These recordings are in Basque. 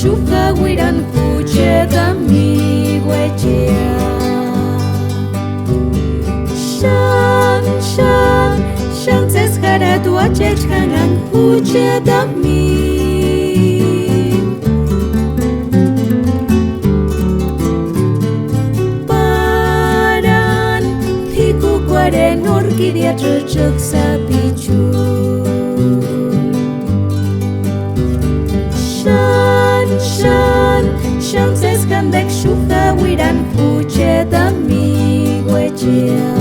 shuka wiran huche da mi wechea Shan shan shan ses hara tua chech hangan huche da mi Paran piku kware norki dia tercek sapi Shan ses kandek shuka wiran huche da mi wechea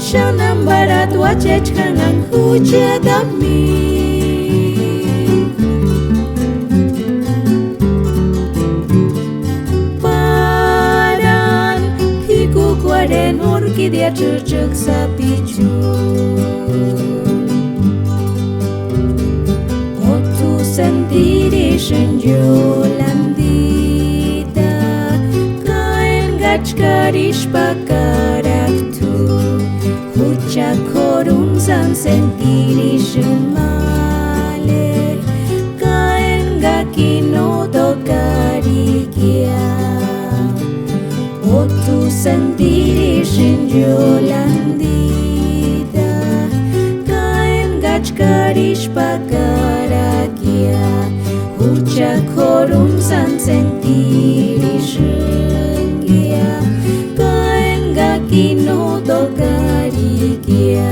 Shan ambara tua chech hangan huche da mi Paran piku kware norki dia tercek sapi Sendiri senjolandita Kain gachkarish pakarak tu Hucha korun san sendiri semale Kain gakino dokarikia Otu sendiri senjolandita Kain gachkarish pakarak Hucha korun san sentiri shengia Kaen gakino dokarikia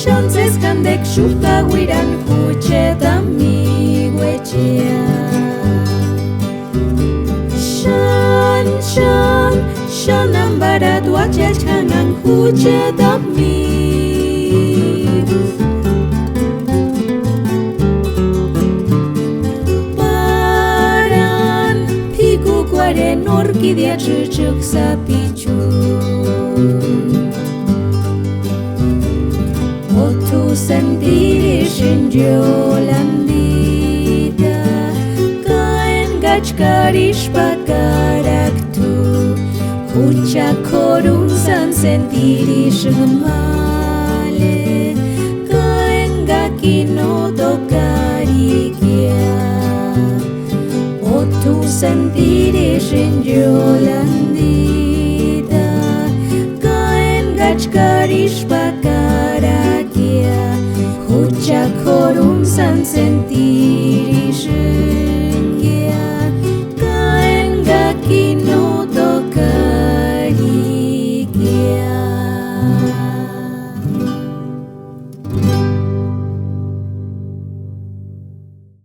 Shan ses kandek shuka wiran huche da mi wechea Shan ambara tua chech hangan huche da mi Paran piku kware norki dia tercek sapi Sendiri senjolandita Kaen gachkarish pakarak tu Hucha korun san sendiri semale Kaen gakino dokarikia Otu sendiri senjolandita